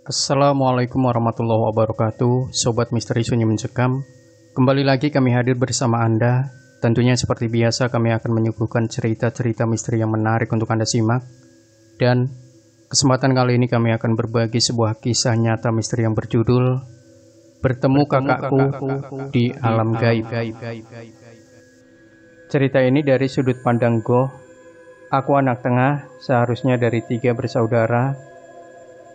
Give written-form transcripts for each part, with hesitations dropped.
Assalamualaikum warahmatullahi wabarakatuh, Sobat Misteri Sunyi Mencekam. Kembali lagi kami hadir bersama Anda. Tentunya seperti biasa kami akan menyuguhkan cerita-cerita misteri yang menarik untuk Anda simak. Dan kesempatan kali ini kami akan berbagi sebuah kisah nyata misteri yang berjudul Bertemu Kakakku di Alam Gaib. Cerita ini dari sudut pandang Goh. Aku anak tengah, seharusnya dari 3 bersaudara.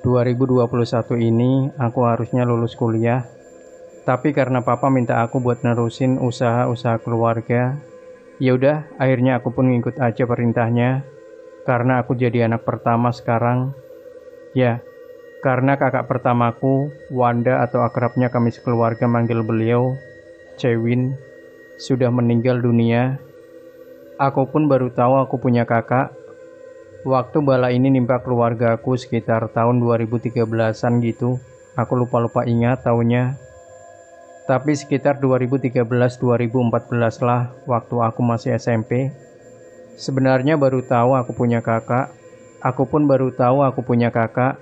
2021 ini aku harusnya lulus kuliah, tapi karena papa minta aku buat nerusin usaha-usaha keluarga, yaudah akhirnya aku pun ngikut aja perintahnya. Karena aku jadi anak pertama sekarang, ya karena kakak pertamaku, Wanda atau akrabnya kami sekeluarga manggil beliau, Cewin, sudah meninggal dunia. Aku pun baru tahu aku punya kakak waktu bala ini nimpa keluarga aku sekitar tahun 2013-an gitu. Aku lupa-lupa ingat tahunnya. Tapi sekitar 2013-2014 lah waktu aku masih SMP. Sebenarnya baru tahu aku punya kakak. Aku pun baru tahu aku punya kakak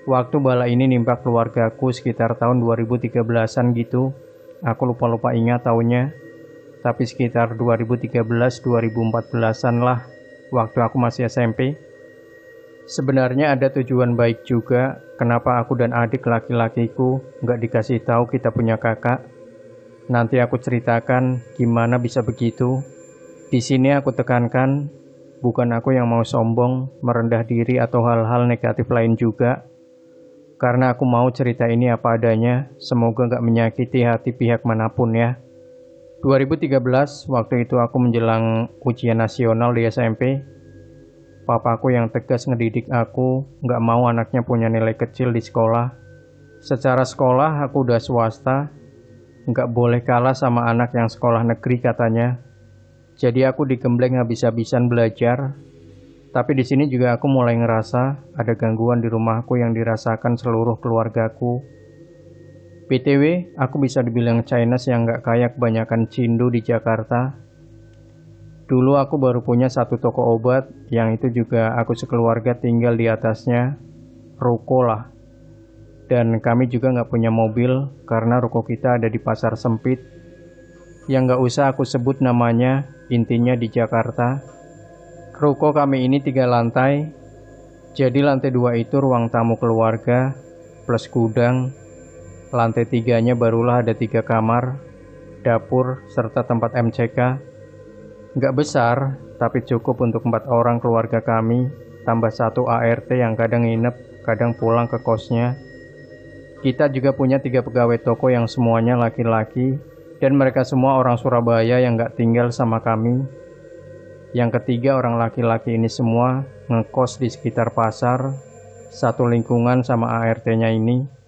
waktu bala ini nimpa keluarga aku sekitar tahun 2013-an gitu. Aku lupa-lupa ingat tahunnya. Tapi sekitar 2013-2014-an lah waktu aku masih SMP. Sebenarnya ada tujuan baik juga kenapa aku dan adik laki-lakiku nggak dikasih tahu kita punya kakak. Nanti aku ceritakan gimana bisa begitu. Di sini aku tekankan, bukan aku yang mau sombong, merendah diri atau hal-hal negatif lain juga. Karena aku mau cerita ini apa adanya, semoga nggak menyakiti hati pihak manapun ya. 2013, waktu itu aku menjelang ujian nasional di SMP. Papaku yang tegas ngedidik aku, nggak mau anaknya punya nilai kecil di sekolah. Secara sekolah aku udah swasta, nggak boleh kalah sama anak yang sekolah negeri katanya. Jadi aku digembleng habis-habisan belajar. Tapi di sini juga aku mulai ngerasa ada gangguan di rumahku yang dirasakan seluruh keluargaku. BTW, aku bisa dibilang Chinese yang nggak kaya kebanyakan Cindu di Jakarta. Dulu aku baru punya satu toko obat, yang itu juga aku sekeluarga tinggal di atasnya, ruko lah. Dan kami juga nggak punya mobil, karena ruko kita ada di pasar sempit. Yang nggak usah aku sebut namanya, intinya di Jakarta. Ruko kami ini 3 lantai, jadi lantai 2 itu ruang tamu keluarga, plus gudang. Lantai 3-nya barulah ada 3 kamar, dapur, serta tempat MCK. Nggak besar, tapi cukup untuk 4 orang keluarga kami, tambah 1 ART yang kadang nginep, kadang pulang ke kosnya. Kita juga punya 3 pegawai toko yang semuanya laki-laki, dan mereka semua orang Surabaya yang nggak tinggal sama kami. Yang ketiga orang laki-laki ini semua ngekos di sekitar pasar, satu lingkungan sama ART-nya ini.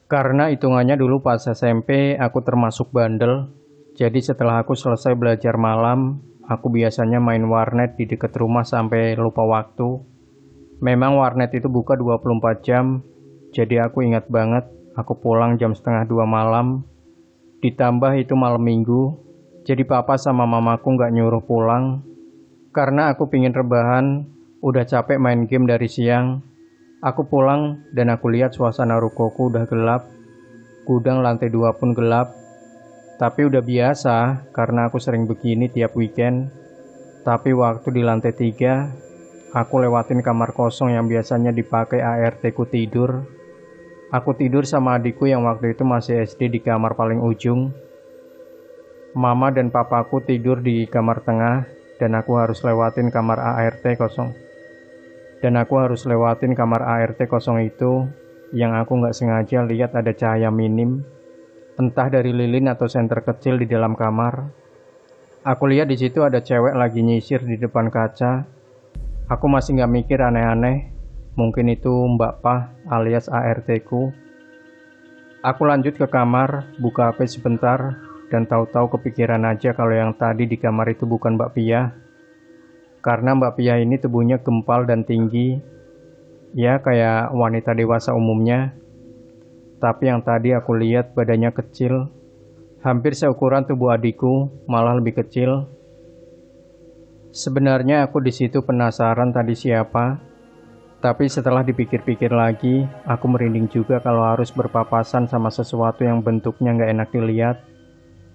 Karena hitungannya dulu pas SMP aku termasuk bandel, jadi setelah aku selesai belajar malam, aku biasanya main warnet di dekat rumah sampai lupa waktu. Memang warnet itu buka 24 jam, jadi aku ingat banget aku pulang jam setengah 2 malam. Ditambah itu malam minggu, jadi papa sama mamaku nggak nyuruh pulang. Karena aku pingin rebahan, udah capek main game dari siang. Aku pulang dan aku lihat suasana rukoku udah gelap. Gudang lantai 2 pun gelap. Tapi udah biasa karena aku sering begini tiap weekend. Tapi waktu di lantai 3, aku lewatin kamar kosong yang biasanya dipakai ART ku tidur. Aku tidur sama adikku yang waktu itu masih SD di kamar paling ujung. Mama dan papaku tidur di kamar tengah dan aku harus lewatin kamar ART kosong. kamar ART kosong itu, yang aku nggak sengaja lihat ada cahaya minim, entah dari lilin atau senter kecil di dalam kamar. Aku lihat di situ ada cewek lagi nyisir di depan kaca. Aku masih nggak mikir aneh-aneh, mungkin itu Mbak Pah alias ART-ku. Aku lanjut ke kamar, buka HP sebentar, dan tahu-tahu kepikiran aja kalau yang tadi di kamar itu bukan Mbak Pia. Karena Mbak Pia ini tubuhnya gempal dan tinggi, ya kayak wanita dewasa umumnya. Tapi yang tadi aku lihat badannya kecil, hampir seukuran tubuh adikku, malah lebih kecil. Sebenarnya aku di situ penasaran tadi siapa. Tapi setelah dipikir-pikir lagi, aku merinding juga kalau harus berpapasan sama sesuatu yang bentuknya nggak enak dilihat.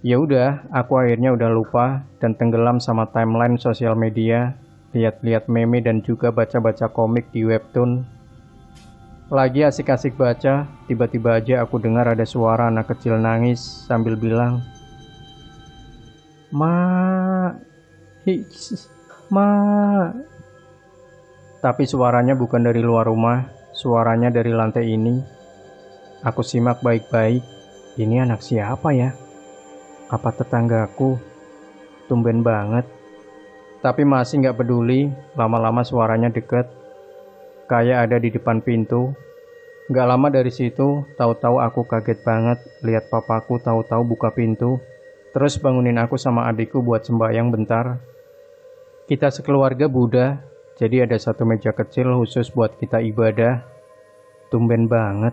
Ya udah, aku akhirnya udah lupa dan tenggelam sama timeline sosial media, lihat-lihat meme dan juga baca-baca komik di webtoon. Lagi asik-asik baca, tiba-tiba aja aku dengar ada suara anak kecil nangis sambil bilang, "Ma, hiks, ma." Tapi suaranya bukan dari luar rumah, suaranya dari lantai ini. Aku simak baik-baik, ini anak siapa ya? Apa tetanggaku? Tumben banget. Tapi masih nggak peduli, lama-lama suaranya deket, kayak ada di depan pintu. Nggak lama dari situ, tahu-tahu aku kaget banget lihat papaku tahu-tahu buka pintu, terus bangunin aku sama adikku buat sembahyang bentar. Kita sekeluarga Buddha, jadi ada satu meja kecil khusus buat kita ibadah. Tumben banget.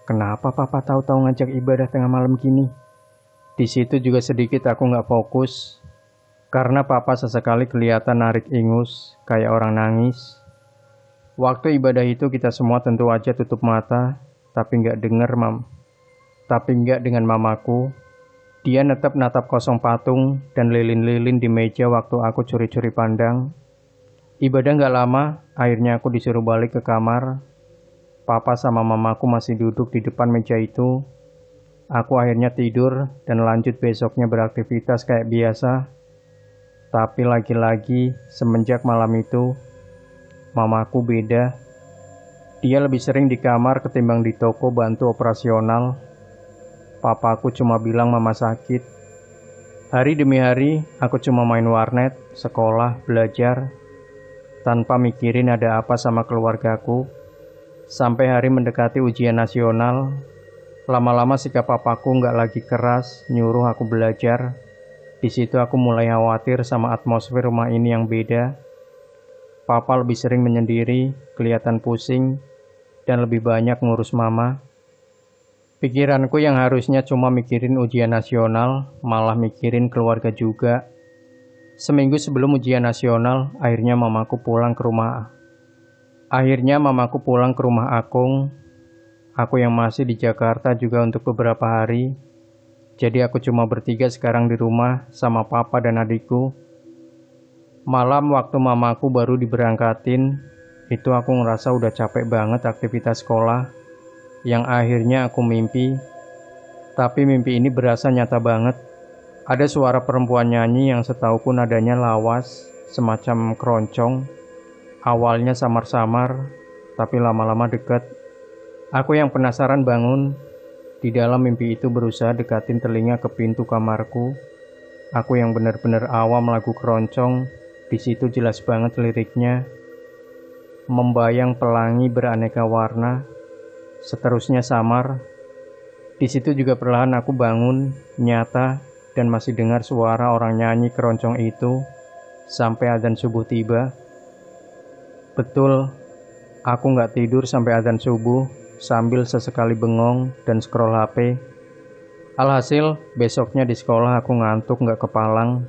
Kenapa papa tahu-tahu ngajak ibadah tengah malam gini? Di situ juga sedikit aku nggak fokus, karena papa sesekali kelihatan narik ingus, kayak orang nangis. Waktu ibadah itu kita semua tentu aja tutup mata, tapi nggak dengan mamaku. Dia natap kosong patung dan lilin-lilin di meja waktu aku curi-curi pandang. Ibadah nggak lama, akhirnya aku disuruh balik ke kamar. Papa sama mamaku masih duduk di depan meja itu. Aku akhirnya tidur dan lanjut besoknya beraktivitas kayak biasa. Tapi lagi-lagi semenjak malam itu, mamaku beda. Dia lebih sering di kamar ketimbang di toko bantu operasional. Papaku cuma bilang mama sakit. Hari demi hari, aku cuma main warnet, sekolah, belajar, tanpa mikirin ada apa sama keluargaku. Sampai hari mendekati ujian nasional, lama-lama sikap papaku nggak lagi keras, nyuruh aku belajar. Di situ aku mulai khawatir sama atmosfer rumah ini yang beda. Papa lebih sering menyendiri, kelihatan pusing, dan lebih banyak ngurus mama. Pikiranku yang harusnya cuma mikirin ujian nasional, malah mikirin keluarga juga. Seminggu sebelum ujian nasional, akhirnya mamaku pulang ke rumah Akung. Aku yang masih di Jakarta juga untuk beberapa hari. Jadi aku cuma bertiga sekarang di rumah sama papa dan adikku. Malam waktu mamaku baru diberangkatin, itu aku ngerasa udah capek banget aktivitas sekolah, yang akhirnya aku mimpi. Tapi mimpi ini berasa nyata banget. Ada suara perempuan nyanyi yang setauku nadanya lawas, semacam keroncong. Awalnya samar-samar, tapi lama-lama dekat. Aku yang penasaran bangun. Di dalam mimpi itu berusaha dekatin telinga ke pintu kamarku. Aku yang benar-benar awam lagu keroncong. Di situ jelas banget liriknya. Membayang pelangi beraneka warna. Seterusnya samar. Di situ juga perlahan aku bangun, nyata, dan masih dengar suara orang nyanyi keroncong itu sampai adzan subuh tiba. Betul, aku nggak tidur sampai adzan subuh sambil sesekali bengong dan scroll HP. Alhasil, besoknya di sekolah aku ngantuk nggak kepalang.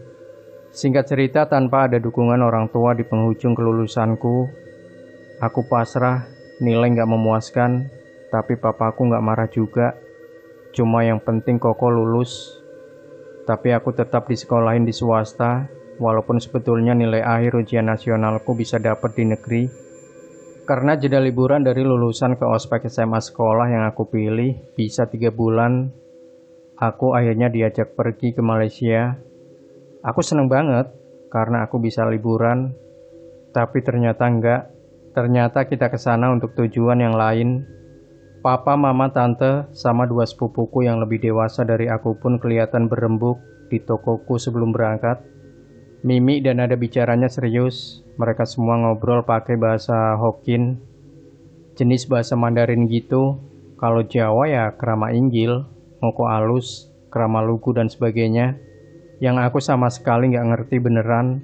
Singkat cerita, tanpa ada dukungan orang tua di penghujung kelulusanku, aku pasrah, nilai nggak memuaskan, tapi papaku nggak marah juga. Cuma yang penting Koko lulus. Tapi aku tetap disekolahin di swasta, walaupun sebetulnya nilai akhir ujian nasionalku bisa dapat di negeri. Karena jeda liburan dari lulusan ke ospek SMA sekolah yang aku pilih bisa 3 bulan, aku akhirnya diajak pergi ke Malaysia. Aku seneng banget karena aku bisa liburan, tapi ternyata enggak. Ternyata kita ke sana untuk tujuan yang lain. Papa, mama, tante, sama 2 sepupuku yang lebih dewasa dari aku pun kelihatan berembuk di tokoku sebelum berangkat. Mimi dan nada bicaranya serius. Mereka semua ngobrol pakai bahasa Hokkien, jenis bahasa Mandarin gitu. Kalau Jawa ya krama inggil, ngoko alus, krama lugu dan sebagainya, yang aku sama sekali nggak ngerti beneran.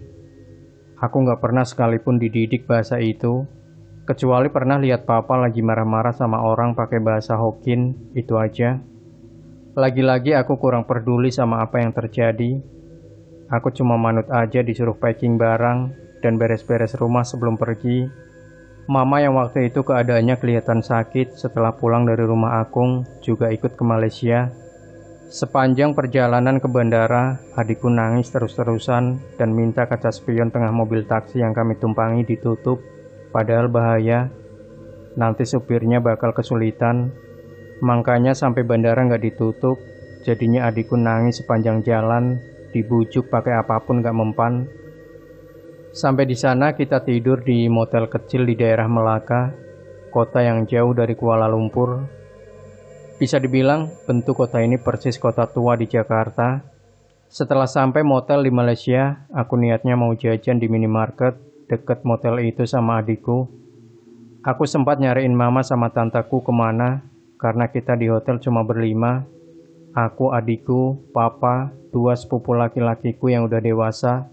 Aku nggak pernah sekalipun dididik bahasa itu, kecuali pernah lihat papa lagi marah-marah sama orang pakai bahasa Hokkien, itu aja. Lagi-lagi aku kurang peduli sama apa yang terjadi. Aku cuma manut aja disuruh packing barang dan beres-beres rumah sebelum pergi. Mama yang waktu itu keadaannya kelihatan sakit setelah pulang dari rumah Akung juga ikut ke Malaysia. Sepanjang perjalanan ke bandara, adikku nangis terus-terusan dan minta kaca spion tengah mobil taksi yang kami tumpangi ditutup, padahal bahaya. Nanti supirnya bakal kesulitan. Makanya sampai bandara nggak ditutup, jadinya adikku nangis sepanjang jalan, dibujuk pakai apapun nggak mempan. Sampai di sana kita tidur di motel kecil di daerah Melaka, kota yang jauh dari Kuala Lumpur. Bisa dibilang bentuk kota ini persis kota tua di Jakarta. Setelah sampai motel di Malaysia, aku niatnya mau jajan di minimarket deket motel itu sama adikku. Aku sempat nyariin mama sama tantaku kemana, karena kita di hotel cuma berlima. Aku, adikku, papa, dua sepupu laki-lakiku yang udah dewasa.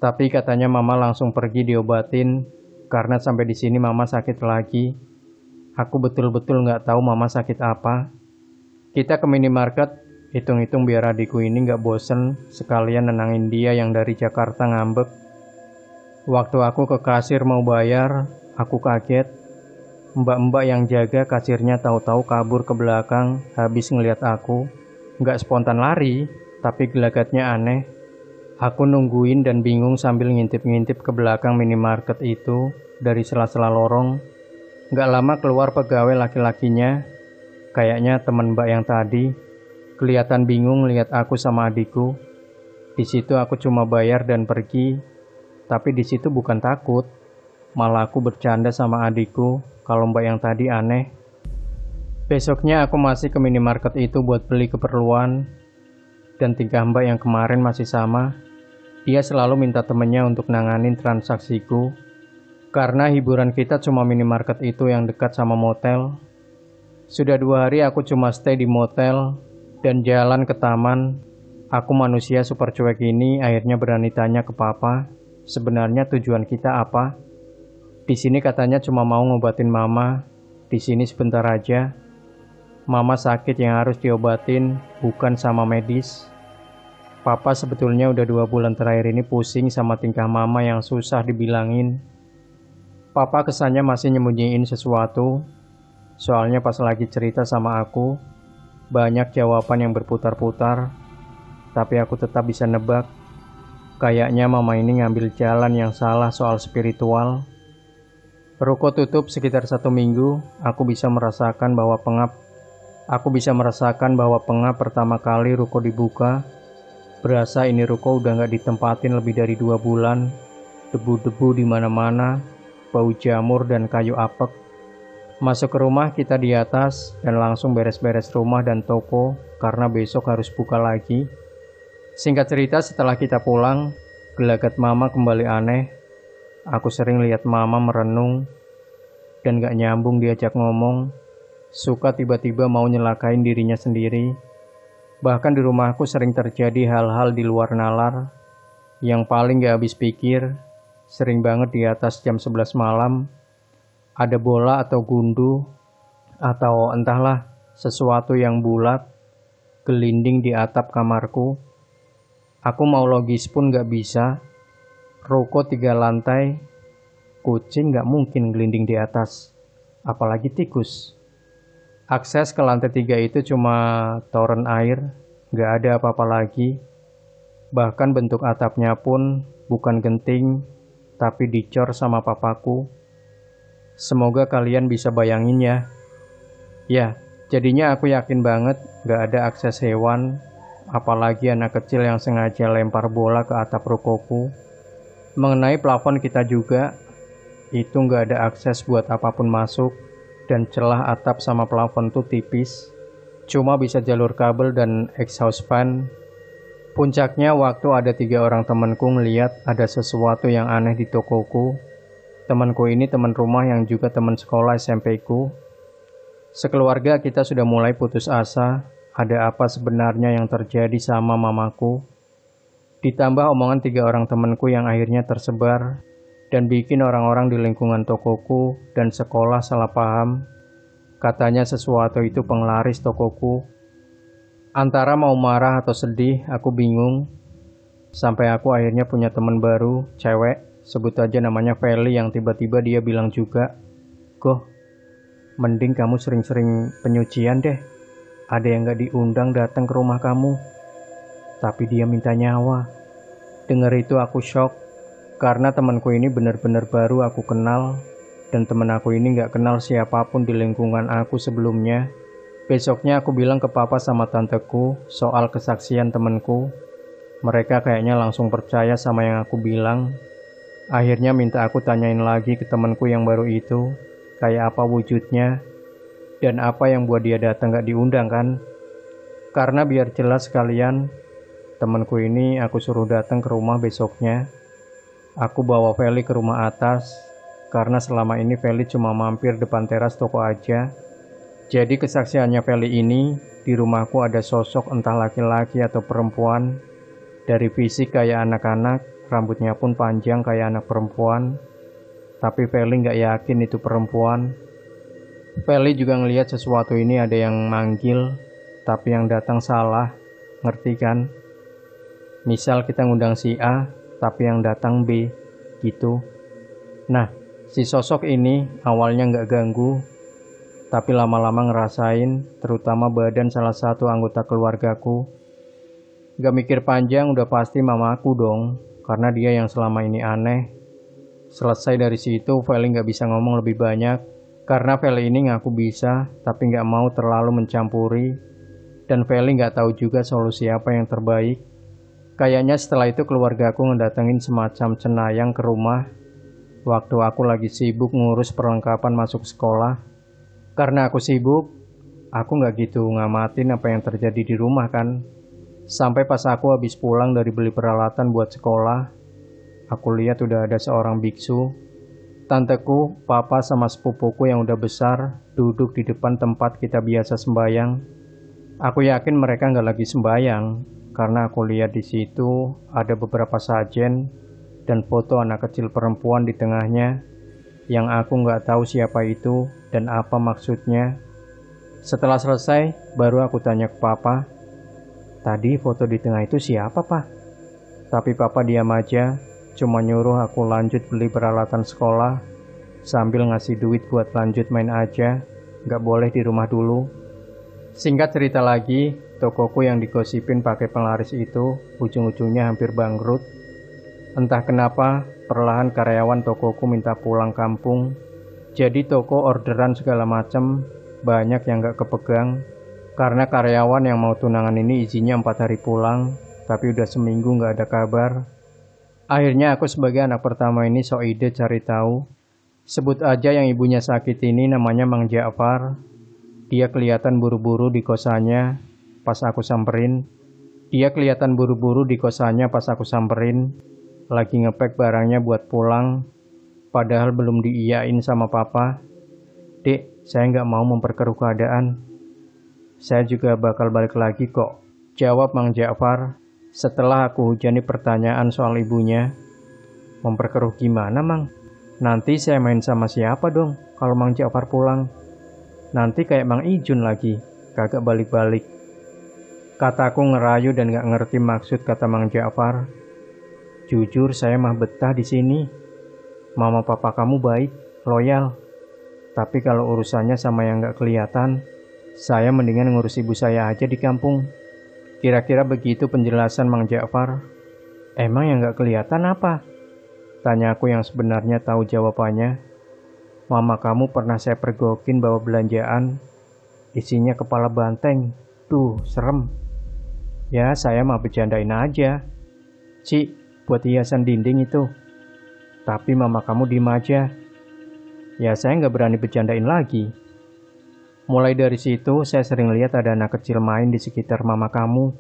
Tapi katanya mama langsung pergi diobatin, karena sampai di sini mama sakit lagi. Aku betul-betul nggak tahu mama sakit apa. Kita ke minimarket, hitung-hitung biar adikku ini nggak bosen, sekalian nenangin dia yang dari Jakarta ngambek. Waktu aku ke kasir mau bayar, aku kaget. Mbak-mbak yang jaga kasirnya tahu-tahu kabur ke belakang habis ngeliat aku. Nggak spontan lari, tapi gelagatnya aneh. Aku nungguin dan bingung sambil ngintip-ngintip ke belakang minimarket itu dari sela-sela lorong. Nggak lama keluar pegawai laki-lakinya, kayaknya teman mbak yang tadi. Kelihatan bingung lihat aku sama adikku. Di situ aku cuma bayar dan pergi, tapi di situ bukan takut, malah aku bercanda sama adikku kalau mbak yang tadi aneh. Besoknya aku masih ke minimarket itu buat beli keperluan, dan tingkah mbak yang kemarin masih sama. Dia selalu minta temennya untuk nanganin transaksiku. Karena hiburan kita cuma minimarket itu yang dekat sama motel. Sudah 2 hari aku cuma stay di motel dan jalan ke taman. Aku manusia super cuek ini akhirnya berani tanya ke papa, sebenarnya tujuan kita apa? Di sini katanya cuma mau ngobatin mama. Di sini sebentar aja. Mama sakit yang harus diobatin, bukan sama medis. Papa sebetulnya udah 2 bulan terakhir ini pusing sama tingkah mama yang susah dibilangin. Papa kesannya masih nyembunyiin sesuatu. Soalnya pas lagi cerita sama aku, banyak jawaban yang berputar-putar. Tapi aku tetap bisa nebak. Kayaknya mama ini ngambil jalan yang salah soal spiritual. Ruko tutup sekitar 1 minggu, aku bisa merasakan bahwa pengap pertama kali ruko dibuka. Berasa ini ruko udah nggak ditempatin lebih dari 2 bulan. Debu-debu di mana-mana, bau jamur dan kayu apek. Masuk ke rumah kita di atas dan langsung beres-beres rumah dan toko karena besok harus buka lagi. Singkat cerita, setelah kita pulang, gelagat mama kembali aneh. Aku sering lihat mama merenung dan gak nyambung diajak ngomong. Suka tiba-tiba mau nyelakain dirinya sendiri. Bahkan di rumahku sering terjadi hal-hal di luar nalar. Yang paling gak habis pikir, sering banget di atas jam 11 malam, ada bola atau gundu, atau entahlah sesuatu yang bulat, gelinding di atap kamarku. Aku mau logis pun gak bisa. Ruko 3 lantai, kucing gak mungkin gelinding di atas, apalagi tikus. Akses ke lantai 3 itu cuma toren air, gak ada apa-apa lagi. Bahkan bentuk atapnya pun bukan genting, tapi dicor sama papaku. Semoga kalian bisa bayangin ya. Ya, jadinya aku yakin banget gak ada akses hewan, apalagi anak kecil yang sengaja lempar bola ke atap rukoku. Mengenai plafon kita juga, itu gak ada akses buat apapun masuk. Dan celah atap sama plafon tuh tipis, cuma bisa jalur kabel dan exhaust fan. Puncaknya waktu ada 3 orang temanku ngeliat ada sesuatu yang aneh di tokoku. Temanku ini teman rumah yang juga teman sekolah SMP ku. Sekeluarga kita sudah mulai putus asa, ada apa sebenarnya yang terjadi sama mamaku. Ditambah omongan 3 orang temanku yang akhirnya tersebar dan bikin orang-orang di lingkungan tokoku dan sekolah salah paham. Katanya sesuatu itu penglaris tokoku. Antara mau marah atau sedih, aku bingung. Sampai aku akhirnya punya teman baru, cewek. Sebut aja namanya Feli yang tiba-tiba dia bilang juga, "Goh, mending kamu sering-sering penyucian deh. Ada yang gak diundang datang ke rumah kamu." Tapi dia minta nyawa. Dengar itu aku shock, karena temanku ini benar-benar baru aku kenal, dan teman aku ini gak kenal siapapun di lingkungan aku sebelumnya. Besoknya aku bilang ke papa sama tanteku soal kesaksian temanku. Mereka kayaknya langsung percaya sama yang aku bilang. Akhirnya minta aku tanyain lagi ke temanku yang baru itu, kayak apa wujudnya, dan apa yang buat dia datang gak diundang kan. Karena biar jelas sekalian, temanku ini aku suruh datang ke rumah besoknya. Aku bawa Feli ke rumah atas, karena selama ini Feli cuma mampir depan teras toko aja. Jadi kesaksiannya Feli ini, di rumahku ada sosok entah laki-laki atau perempuan. Dari fisik kayak anak-anak, rambutnya pun panjang kayak anak perempuan. Tapi Feli gak yakin itu perempuan. Feli juga ngelihat sesuatu ini ada yang manggil, tapi yang datang salah, ngerti kan? Misal kita ngundang si A, tapi yang datang B, gitu. Nah, si sosok ini awalnya gak ganggu, tapi lama-lama ngerasain, terutama badan salah satu anggota keluargaku. Gak mikir panjang, udah pasti mamaku dong, karena dia yang selama ini aneh. Selesai dari situ, Feli gak bisa ngomong lebih banyak, karena Feli ini ngaku bisa, tapi gak mau terlalu mencampuri, dan Feli gak tahu juga solusi apa yang terbaik. Kayaknya setelah itu keluargaku ngedatengin semacam cenayang ke rumah, waktu aku lagi sibuk ngurus perlengkapan masuk sekolah. Karena aku sibuk, aku gak gitu ngamatin apa yang terjadi di rumah kan. Sampai pas aku habis pulang dari beli peralatan buat sekolah, aku lihat udah ada seorang biksu. Tanteku, papa sama sepupuku yang udah besar duduk di depan tempat kita biasa sembayang. Aku yakin mereka nggak lagi sembayang, karena aku lihat di situ ada beberapa sajen dan foto anak kecil perempuan di tengahnya, yang aku nggak tahu siapa itu dan apa maksudnya. Setelah selesai, baru aku tanya ke papa, "Tadi foto di tengah itu siapa, Pak?" Tapi papa diam aja, cuma nyuruh aku lanjut beli peralatan sekolah, sambil ngasih duit buat lanjut main aja, gak boleh di rumah dulu. Singkat cerita lagi, tokoku yang digosipin pakai penglaris itu, ujung-ujungnya hampir bangkrut. Entah kenapa, perlahan karyawan tokoku minta pulang kampung, jadi toko orderan segala macem, banyak yang gak kepegang. Karena karyawan yang mau tunangan ini izinnya 4 hari pulang, tapi udah seminggu gak ada kabar. Akhirnya aku sebagai anak pertama ini sok ide cari tahu. Sebut aja yang ibunya sakit ini namanya Mang Ja'far. Dia kelihatan buru-buru di kosannya pas aku samperin. Lagi ngepek barangnya buat pulang, padahal belum diiyain sama papa. "Dek, saya gak mau memperkeruh keadaan. Saya juga bakal balik lagi kok," jawab Mang Ja'far. Setelah aku hujani pertanyaan soal ibunya. "Memperkeruh gimana, Mang? Nanti saya main sama siapa dong kalau Mang Ja'far pulang? Nanti kayak Mang Ijun lagi, kagak balik-balik." Kataku ngerayu dan gak ngerti maksud kata Mang Ja'far. "Jujur saya mah betah di sini. Mama papa kamu baik, loyal. Tapi kalau urusannya sama yang gak kelihatan, saya mendingan ngurus ibu saya aja di kampung." Kira-kira begitu penjelasan Mang Ja'far. "Emang yang gak kelihatan apa?" tanya aku yang sebenarnya tahu jawabannya. "Mama kamu pernah saya pergokin bawa belanjaan, isinya kepala banteng. Tuh, serem." "Ya, saya mah bercandain aja. Ci, buat hiasan dinding itu." Tapi mama kamu diem aja. Ya, saya nggak berani bercandain lagi. Mulai dari situ, saya sering lihat ada anak kecil main di sekitar mama kamu.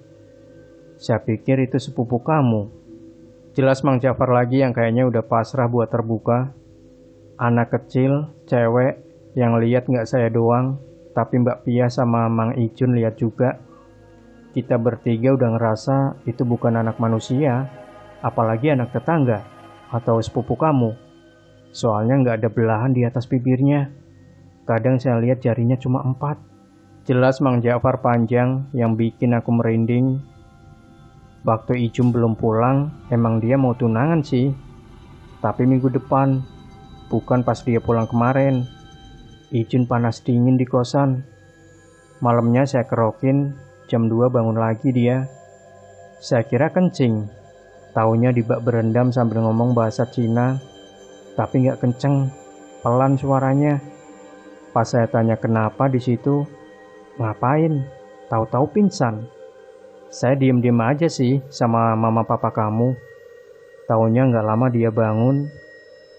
Saya pikir itu sepupu kamu. Jelas Mang Ja'far lagi yang kayaknya udah pasrah buat terbuka. Anak kecil, cewek, yang lihat nggak saya doang, tapi Mbak Pia sama Mang Ijun lihat juga. Kita bertiga udah ngerasa itu bukan anak manusia, apalagi anak tetangga atau sepupu kamu. Soalnya nggak ada belahan di atas bibirnya. Kadang saya lihat jarinya cuma 4. Jelas Mang Ja'far panjang yang bikin aku merinding. Waktu Ijum belum pulang, emang dia mau tunangan sih. Tapi minggu depan, bukan pas dia pulang kemarin. Ijun panas dingin di kosan. Malamnya saya kerokin, jam 2 bangun lagi dia. Saya kira kencing. Taunya di bak berendam sambil ngomong bahasa Cina. Tapi nggak kenceng, pelan suaranya. Pas saya tanya kenapa di situ, ngapain? Tahu-tahu pingsan. Saya diem-diem aja sih sama mama papa kamu. Taunya nggak lama dia bangun.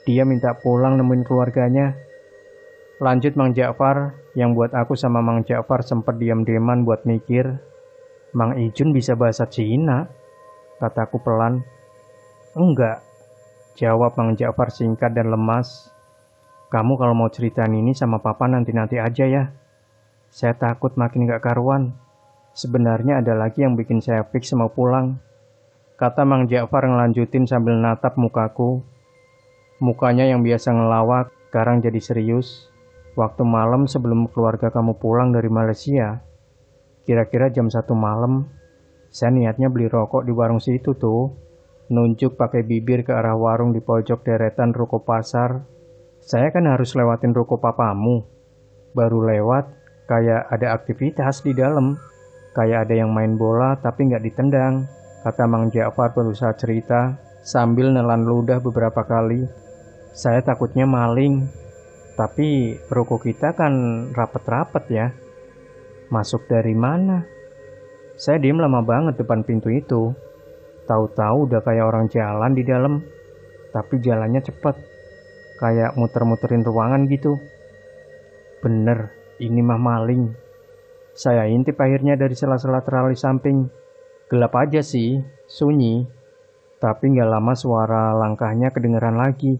Dia minta pulang nemuin keluarganya. Lanjut Mang Ja'far, yang buat aku sama Mang Ja'far sempat diam-diaman buat mikir. Mang Ijun bisa bahasa Cina? Kataku pelan. Enggak, jawab Mang Ja'far singkat dan lemas. Kamu kalau mau ceritain ini sama papa nanti-nanti aja ya. Saya takut makin gak karuan. Sebenarnya ada lagi yang bikin saya fix mau pulang. Kata Mang Ja'far ngelanjutin sambil natap mukaku. Mukanya yang biasa ngelawak, sekarang jadi serius. Waktu malam sebelum keluarga kamu pulang dari Malaysia, kira-kira jam 1 malam, saya niatnya beli rokok di warung situ tuh. Nunjuk pakai bibir ke arah warung di pojok deretan ruko pasar. Saya kan harus lewatin ruko papamu. Baru lewat, kayak ada aktivitas di dalam. Kayak ada yang main bola tapi nggak ditendang, kata Mang Ja'far berusaha cerita sambil nelan ludah beberapa kali. Saya takutnya maling. Tapi ruko kita kan rapet-rapet ya. Masuk dari mana? Saya diem lama banget depan pintu itu. Tahu-tahu udah kayak orang jalan di dalam. Tapi jalannya cepet. Kayak muter-muterin ruangan gitu. Bener, ini mah maling. Saya intip akhirnya dari sela-sela teralis samping. Gelap aja sih, sunyi. Tapi gak lama suara langkahnya kedengeran lagi.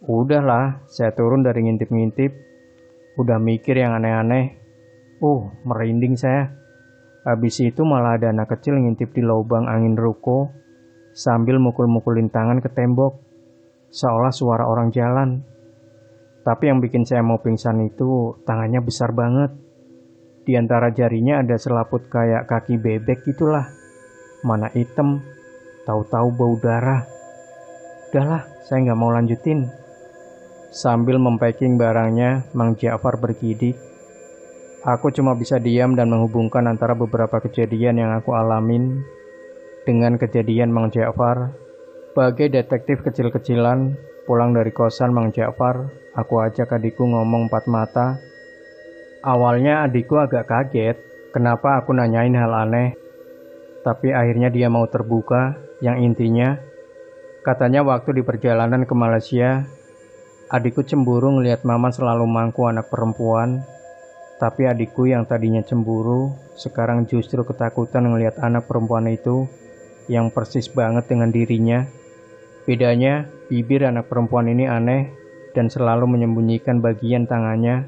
Udahlah, saya turun dari ngintip-ngintip. Udah mikir yang aneh-aneh. Merinding saya. Habis itu malah ada anak kecil ngintip di lubang angin ruko sambil mukul-mukulin tangan ke tembok. Seolah suara orang jalan. Tapi yang bikin saya mau pingsan itu tangannya besar banget. Di antara jarinya ada selaput kayak kaki bebek gitulah. Mana hitam, tahu-tahu bau darah. Udahlah, saya nggak mau lanjutin. Sambil mempacking barangnya, Mang Ja'far bergidik. Aku cuma bisa diam dan menghubungkan antara beberapa kejadian yang aku alamin dengan kejadian Mang Ja'far. Sebagai detektif kecil-kecilan, pulang dari kosan Mang Ja'far, aku ajak adikku ngomong empat mata. Awalnya adikku agak kaget, kenapa aku nanyain hal aneh. Tapi akhirnya dia mau terbuka, yang intinya, katanya waktu di perjalanan ke Malaysia, adikku cemburu ngelihat mama selalu mangku anak perempuan. Tapi adikku yang tadinya cemburu, sekarang justru ketakutan ngelihat anak perempuan itu yang persis banget dengan dirinya. Bedanya, bibir anak perempuan ini aneh dan selalu menyembunyikan bagian tangannya,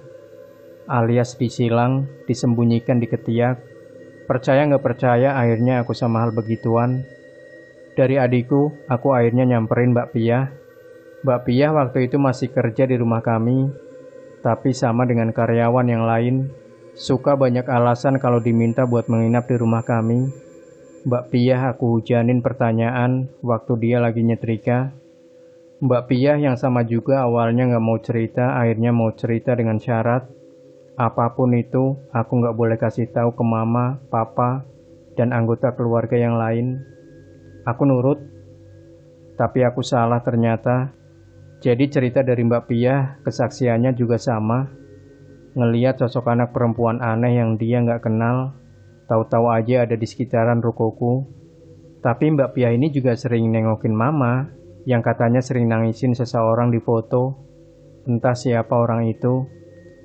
alias disilang, disembunyikan di ketiak. Percaya nggak percaya, akhirnya aku sama hal begituan. Dari adikku, aku akhirnya nyamperin Mbak Piyah. Mbak Piyah waktu itu masih kerja di rumah kami, tapi sama dengan karyawan yang lain, suka banyak alasan kalau diminta buat menginap di rumah kami. Mbak Piyah aku hujanin pertanyaan waktu dia lagi nyetrika. Mbak Piyah yang sama juga awalnya nggak mau cerita, akhirnya mau cerita dengan syarat. Apapun itu, aku nggak boleh kasih tahu ke mama, papa, dan anggota keluarga yang lain. Aku nurut, tapi aku salah ternyata. Jadi cerita dari Mbak Piyah, kesaksiannya juga sama. Ngeliat sosok anak perempuan aneh yang dia nggak kenal, tahu-tahu aja ada di sekitaran rukoku. Tapi Mbak Piyah ini juga sering nengokin mama, yang katanya sering nangisin seseorang di foto. Entah siapa orang itu,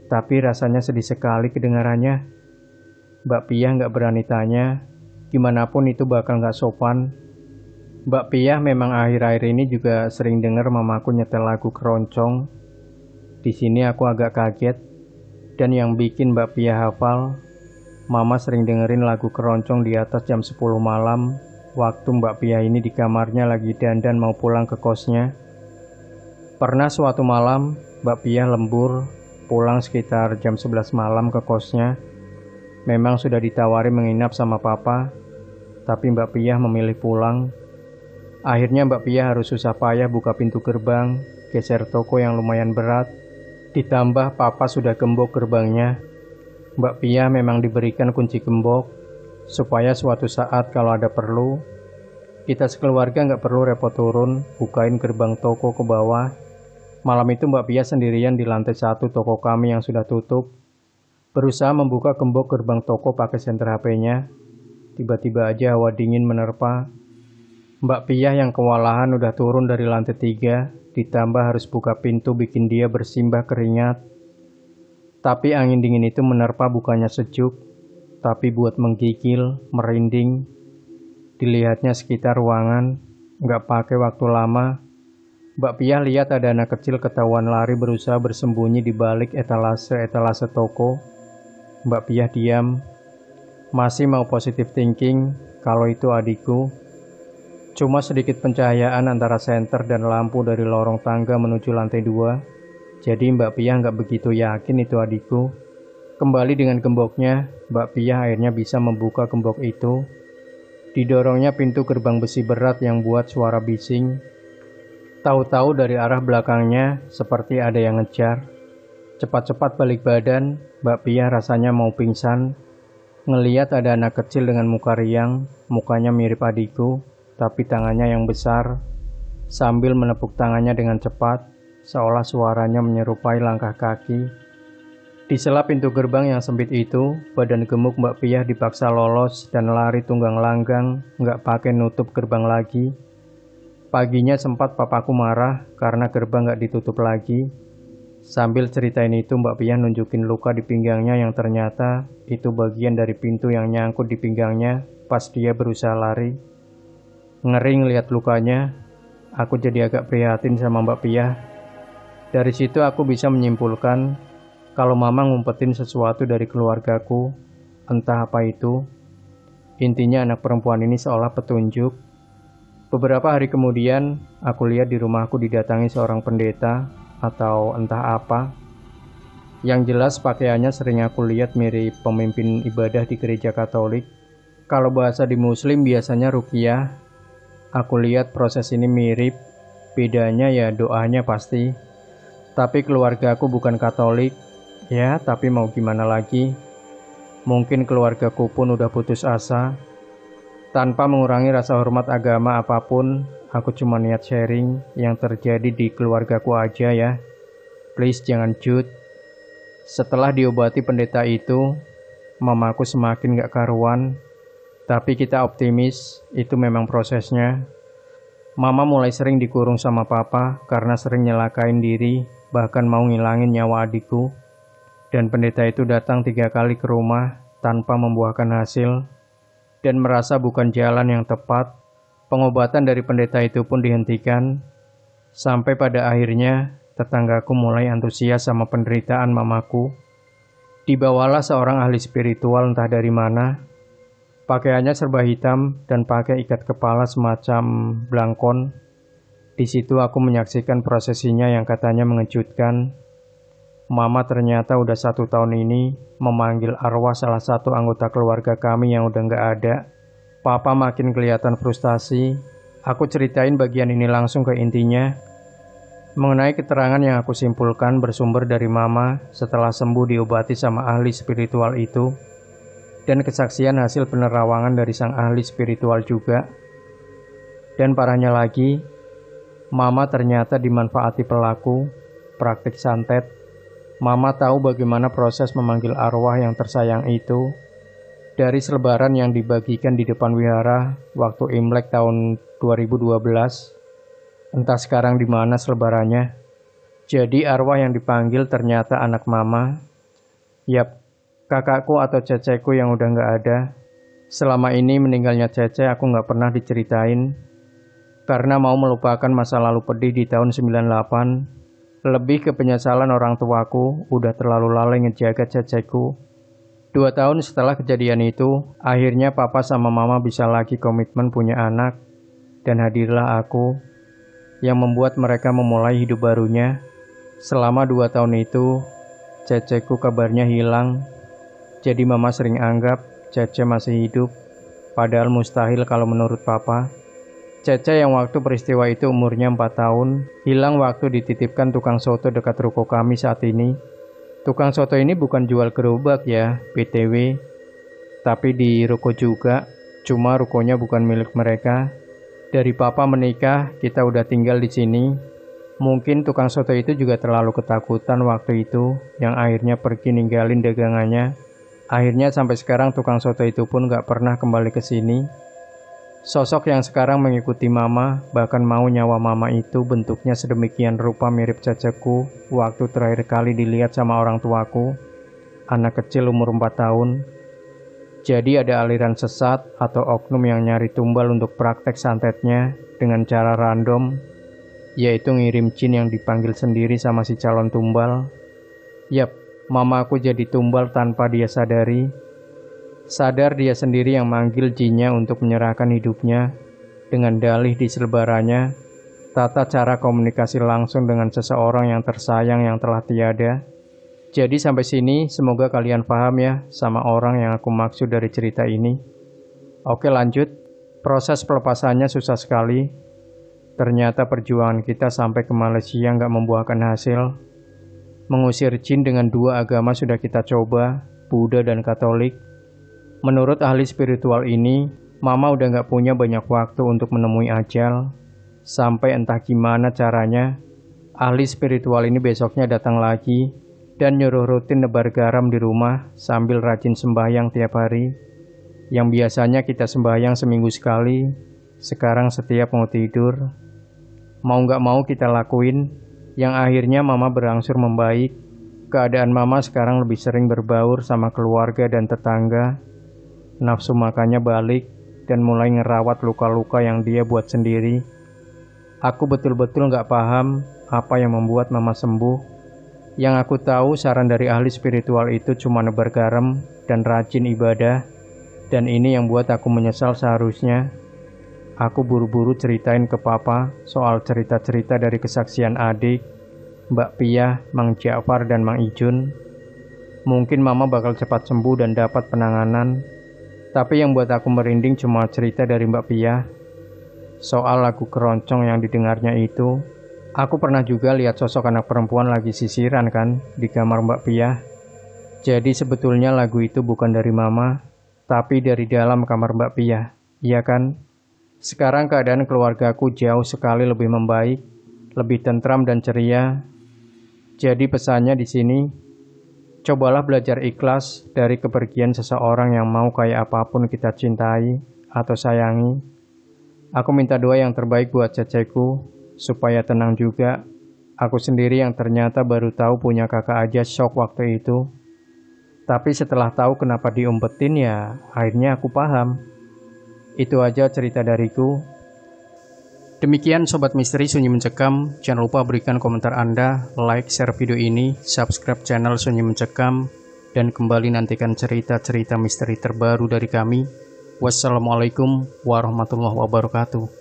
tapi rasanya sedih sekali kedengarannya. Mbak Piyah nggak berani tanya, gimana pun itu bakal nggak sopan. Mbak Piyah memang akhir-akhir ini juga sering dengar mamaku nyetel lagu keroncong. Di sini aku agak kaget, dan yang bikin Mbak Piyah hafal, mama sering dengerin lagu keroncong di atas jam 10 malam, waktu Mbak Piyah ini di kamarnya lagi dandan mau pulang ke kosnya. Pernah suatu malam, Mbak Piyah lembur, pulang sekitar jam 11 malam ke kosnya. Memang sudah ditawari menginap sama papa, tapi Mbak Piyah memilih pulang. Akhirnya Mbak Pia harus susah payah buka pintu gerbang, geser toko yang lumayan berat, ditambah papa sudah gembok gerbangnya. Mbak Pia memang diberikan kunci gembok, supaya suatu saat kalau ada perlu, kita sekeluarga nggak perlu repot turun, bukain gerbang toko ke bawah. Malam itu Mbak Pia sendirian di lantai 1 toko kami yang sudah tutup, berusaha membuka gembok gerbang toko pakai senter HP-nya. Tiba-tiba aja hawa dingin menerpa. Mbak Pia yang kewalahan udah turun dari lantai 3, ditambah harus buka pintu bikin dia bersimbah keringat. Tapi angin dingin itu menerpa bukannya sejuk, tapi buat menggigil, merinding. Dilihatnya sekitar ruangan, nggak pakai waktu lama. Mbak Pia lihat ada anak kecil ketahuan lari berusaha bersembunyi di balik etalase-etalase toko. Mbak Pia diam, masih mau positive thinking kalau itu adikku. Cuma sedikit pencahayaan antara senter dan lampu dari lorong tangga menuju lantai 2. Jadi Mbak Pia nggak begitu yakin itu adikku. Kembali dengan gemboknya, Mbak Pia akhirnya bisa membuka gembok itu. Didorongnya pintu gerbang besi berat yang buat suara bising. Tahu-tahu dari arah belakangnya seperti ada yang ngejar. Cepat-cepat balik badan, Mbak Pia rasanya mau pingsan. Ngeliat ada anak kecil dengan muka riang, mukanya mirip adikku, tapi tangannya yang besar, sambil menepuk tangannya dengan cepat, seolah suaranya menyerupai langkah kaki. Di sela pintu gerbang yang sempit itu, badan gemuk Mbak Pia dipaksa lolos dan lari tunggang langgang, nggak pakai nutup gerbang lagi. Paginya sempat papaku marah karena gerbang nggak ditutup lagi. Sambil ceritain itu, Mbak Pia nunjukin luka di pinggangnya yang ternyata itu bagian dari pintu yang nyangkut di pinggangnya pas dia berusaha lari. Ngeri ngeliat lukanya, aku jadi agak prihatin sama Mbak Pia. Dari situ aku bisa menyimpulkan kalau mama ngumpetin sesuatu dari keluargaku, entah apa itu. Intinya anak perempuan ini seolah petunjuk. Beberapa hari kemudian, aku lihat di rumahku didatangi seorang pendeta atau entah apa. Yang jelas pakaiannya sering aku lihat mirip pemimpin ibadah di gereja Katolik. Kalau bahasa di Muslim biasanya ruqyah. Aku lihat proses ini mirip, bedanya ya doanya pasti. Tapi keluarga aku bukan Katolik, ya tapi mau gimana lagi. Mungkin keluargaku pun udah putus asa. Tanpa mengurangi rasa hormat agama apapun, aku cuma niat sharing yang terjadi di keluargaku aja ya. Please jangan judge. Setelah diobati pendeta itu, mamaku semakin gak karuan. Tapi kita optimis, itu memang prosesnya. Mama mulai sering dikurung sama papa karena sering nyelakain diri, bahkan mau ngilangin nyawa adikku. Dan pendeta itu datang 3 kali ke rumah tanpa membuahkan hasil. Dan merasa bukan jalan yang tepat, pengobatan dari pendeta itu pun dihentikan. Sampai pada akhirnya, tetanggaku mulai antusias sama penderitaan mamaku. Dibawalah seorang ahli spiritual entah dari mana. Pakaiannya serba hitam dan pakai ikat kepala semacam blangkon. Di situ aku menyaksikan prosesinya yang katanya mengejutkan. Mama ternyata udah 1 tahun ini memanggil arwah salah satu anggota keluarga kami yang udah nggak ada. Papa makin kelihatan frustasi. Aku ceritain bagian ini langsung ke intinya. Mengenai keterangan yang aku simpulkan bersumber dari mama setelah sembuh diobati sama ahli spiritual itu. Dan kesaksian hasil penerawangan dari sang ahli spiritual juga. Dan parahnya lagi, mama ternyata dimanfaati pelaku, praktik santet. Mama tahu bagaimana proses memanggil arwah yang tersayang itu. Dari selebaran yang dibagikan di depan wihara waktu Imlek tahun 2012. Entah sekarang di mana selebarannya. Jadi arwah yang dipanggil ternyata anak mama. Yap. Kakakku atau ceceku yang udah nggak ada. Selama ini meninggalnya Cece aku nggak pernah diceritain. Karena mau melupakan masa lalu pedih di tahun 98. Lebih ke penyesalan orang tuaku udah terlalu lalai ngejaga Ceceku. 2 tahun setelah kejadian itu, akhirnya papa sama mama bisa lagi komitmen punya anak. Dan hadirlah aku, yang membuat mereka memulai hidup barunya. Selama 2 tahun itu, Ceceku kabarnya hilang. Jadi mama sering anggap Cece masih hidup, padahal mustahil kalau menurut papa. Cece yang waktu peristiwa itu umurnya 4 tahun, hilang waktu dititipkan tukang soto dekat ruko kami saat ini. Tukang soto ini bukan jual gerobak ya, BTW. Tapi di ruko juga, cuma rukonya bukan milik mereka. Dari papa menikah, kita udah tinggal di sini. Mungkin tukang soto itu juga terlalu ketakutan waktu itu, yang akhirnya pergi ninggalin dagangannya. Akhirnya sampai sekarang tukang soto itu pun gak pernah kembali ke sini. Sosok yang sekarang mengikuti mama, bahkan mau nyawa mama itu bentuknya sedemikian rupa mirip ceceku waktu terakhir kali dilihat sama orang tuaku, anak kecil umur 4 tahun. Jadi ada aliran sesat atau oknum yang nyari tumbal untuk praktek santetnya dengan cara random, yaitu ngirim jin yang dipanggil sendiri sama si calon tumbal. Yap, mama aku jadi tumbal tanpa dia sadari. Sadar dia sendiri yang manggil jinnya untuk menyerahkan hidupnya dengan dalih di selebarannya, tata cara komunikasi langsung dengan seseorang yang tersayang yang telah tiada. Jadi sampai sini semoga kalian paham ya sama orang yang aku maksud dari cerita ini. Oke lanjut, proses pelepasannya susah sekali. Ternyata perjuangan kita sampai ke Malaysia nggak membuahkan hasil. Mengusir jin dengan 2 agama sudah kita coba, Buddha dan Katolik. Menurut ahli spiritual ini, mama udah nggak punya banyak waktu untuk menemui ajal. Sampai entah gimana caranya, ahli spiritual ini besoknya datang lagi dan nyuruh rutin nebar garam di rumah sambil rajin sembahyang tiap hari. Yang biasanya kita sembahyang seminggu sekali, sekarang setiap mau tidur. Mau nggak mau kita lakuin, yang akhirnya mama berangsur membaik. Keadaan mama sekarang lebih sering berbaur sama keluarga dan tetangga. Nafsu makannya balik dan mulai ngerawat luka-luka yang dia buat sendiri. Aku betul-betul nggak paham apa yang membuat mama sembuh. Yang aku tahu saran dari ahli spiritual itu cuma nebar garam dan rajin ibadah. Dan ini yang buat aku menyesal seharusnya. Aku buru-buru ceritain ke papa soal cerita-cerita dari kesaksian adik, Mbak Piah, Mang Ja'far, dan Mang Ijun. Mungkin mama bakal cepat sembuh dan dapat penanganan. Tapi yang buat aku merinding cuma cerita dari Mbak Piah. Soal lagu keroncong yang didengarnya itu. Aku pernah juga lihat sosok anak perempuan lagi sisiran kan di kamar Mbak Piah. Jadi sebetulnya lagu itu bukan dari mama, tapi dari dalam kamar Mbak Piah. Iya kan? Sekarang keadaan keluargaku jauh sekali lebih membaik, lebih tentram dan ceria. Jadi pesannya di sini, cobalah belajar ikhlas dari kepergian seseorang yang mau kayak apapun kita cintai atau sayangi. Aku minta doa yang terbaik buat ceceku, supaya tenang juga. Aku sendiri yang ternyata baru tahu punya kakak aja shock waktu itu. Tapi setelah tahu kenapa diumpetin ya, akhirnya aku paham. Itu aja cerita dariku. Demikian Sobat Misteri Sunyi Mencekam. Jangan lupa berikan komentar Anda, like, share video ini, subscribe channel Sunyi Mencekam, dan kembali nantikan cerita-cerita misteri terbaru dari kami. Wassalamualaikum warahmatullahi wabarakatuh.